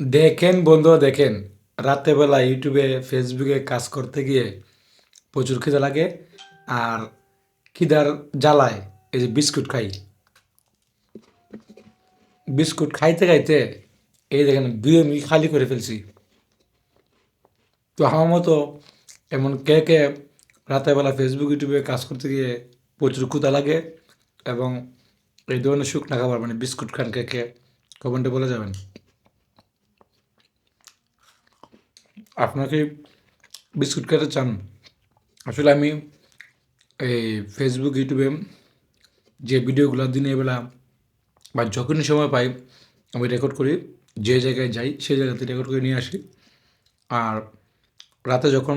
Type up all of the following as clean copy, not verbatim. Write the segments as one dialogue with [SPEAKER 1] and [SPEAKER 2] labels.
[SPEAKER 1] দেখেন বন্ধুরা দেখেন, রাত্রেবেলা ইউটিউবে ফেসবুকে কাজ করতে গিয়ে প্রচুর খিদে লাগে। আর খিদার জ্বালায় এই যে বিস্কুট খাই। বিস্কুট খাইতে খাইতে এই দেখেন 2 MB খালি করে ফেলছি। তো আমার মতো এমন কে কে রাতেরবেলা ফেসবুক ইউটিউবে কাজ করতে গিয়ে প্রচুর ক্ষুধা লাগে এবং এই ধরনের শুকনা খাবার মানে বিস্কুট খান কে কে কমেন্টে বলে যাবেন। আপনারা কি বিস্কুট খেতে চান? আসলে আমি এই ফেসবুক ইউটিউবে যে ভিডিওগুলো দিনের বেলা বা যখনই সময় পাই আমি রেকর্ড করি। যে জায়গায় যাই সেই জায়গাতে রেকর্ড করে নিয়ে আসি। আর রাতে যখন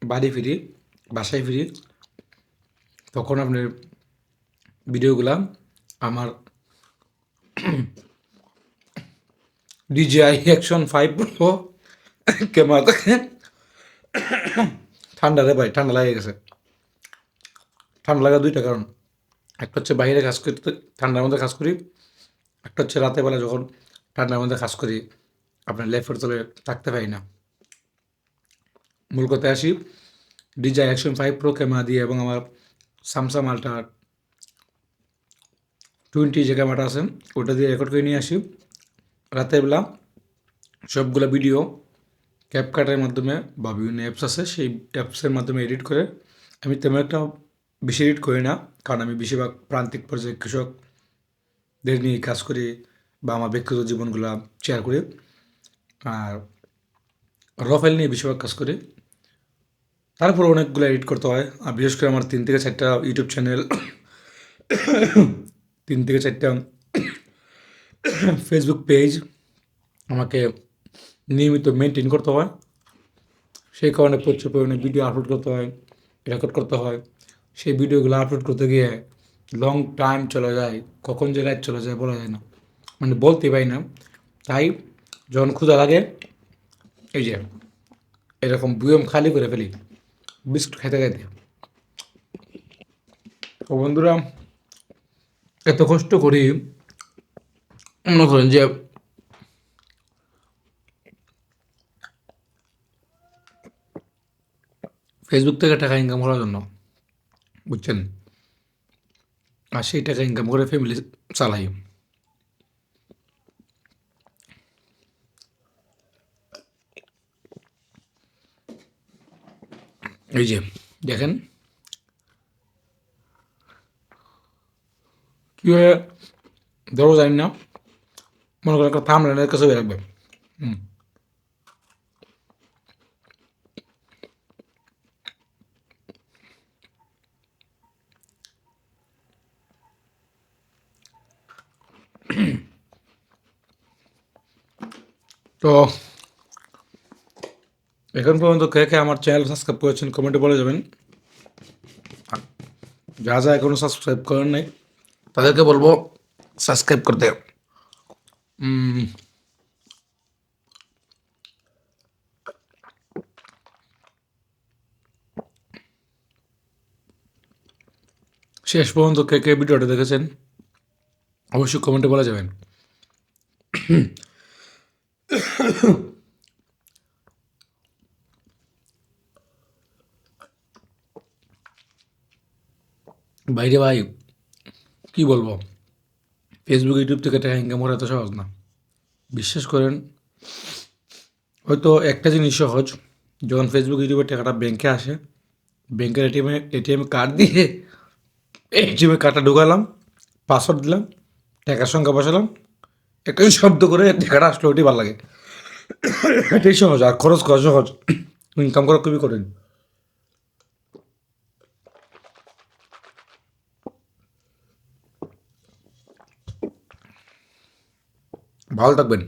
[SPEAKER 1] বাড়ি ফিরি, বাসায় ফিরি, তখন আপনার ভিডিওগুলা আমার DJI Action 5 Pro ক্যামেরা থেকে ঠান্ডা রে ভাই, ঠান্ডা লাগে গেছে। ঠান্ডা লাগা দুইটা কারণ। একটা হচ্ছে বাইরে কাজ করতে ঠান্ডার মধ্যে কাজ করি, একটা হচ্ছে রাতের বেলা যখন ঠান্ডার মধ্যে কাজ করি আপনার লেফের তলে থাকতে পারি না। মূল কথায় আসি, DJI Action 5 Pro ক্যামেরা দিয়ে এবং আমার স্যামসাং আল্ট্রা 20 যে ক্যামেরাটা আছে ওটা দিয়ে রেকর্ড করে নিয়ে আসি। রাতের বেলা সবগুলো ভিডিও ক্যাপকাটের মাধ্যমে বা বিভিন্ন অ্যাপস আছে সেই অ্যাপসের মাধ্যমে এডিট করে, আমি তেমন একটা বেশি এডিট করি না, কারণ আমি বেশিরভাগ প্রান্তিক পর্যায়ে কৃষকদের নিয়ে কাজ করি বা আমার ব্যক্তিগত জীবনগুলো শেয়ার করি। আর র ফাইল নিয়ে বেশিরভাগ কাজ করি। তারপর অনেকগুলো এডিট করতে হয়। আর বিশেষ করে আমার 3 থেকে 4টা ইউটিউব চ্যানেল, 3 থেকে 4টা ফেসবুক পেজ আমাকে নিয়মিত মেনটেন করতে হয়। সেই কারণে প্রচুর পরিমাণে ভিডিও আপলোড করতে হয়, রেকর্ড করতে হয়। সেই ভিডিওগুলো আপলোড করতে গিয়ে লং টাইম চলে যায়, কখন যে রাত চলে যায় বলা যায় না, মানে বলতে পারি না। তাই যখন ক্ষুধা লাগে এই যে এরকম বুয়ম খালি করে ফেলি বিস্কুট খাইতে খাইতে। তো বন্ধুরা, এত কষ্ট করি, মনে করেন যে ফেসবুক থেকে টাকা ইনকাম করার জন্য, বুঝছেন? আর সেই টাকা ইনকাম করে ফ্যামিলি চালাই। এই যে দেখেন কীভাবে ধরো জানি না, মনে করেন একটা থামলেনের কাছে রাখবে। হুম। তো এখন পর্যন্ত কে কে আমার চ্যানেল সাবস্ক্রাইব করেছেন কমেন্টে বলে যাবেন। আর যা যা এখনও সাবস্ক্রাইব করেন নাই তাদেরকে বলবো সাবস্ক্রাইব করতে। উম, শেষ পর্যন্ত কে কে ভিডিওটা দেখেছেন অবশ্যই কমেন্টে বলে যাবেন। বাইরে ভাই কী বলবো, ফেসবুক ইউটিউব থেকে টাকা ইনকাম করা এত সহজ না। বিশ্বাস করেন, হয়তো একটা জিনিস সহজ, যখন ফেসবুক ইউটিউবের টাকাটা ব্যাংকে আসে, ব্যাংকের এটিএম কার্ড দিয়ে এটিএমে কার্ডটা ঢুকালাম, পাসওয়ার্ড দিলাম, টাকার সংখ্যা বসালাম, একটা শব্দ করে টাকাটা আসলে ওটাই ভালো লাগে। এটাই সহজ, আর খরচ করা সহজ, ইনকাম করা খুবই কঠিন। ভালো থাকবেন।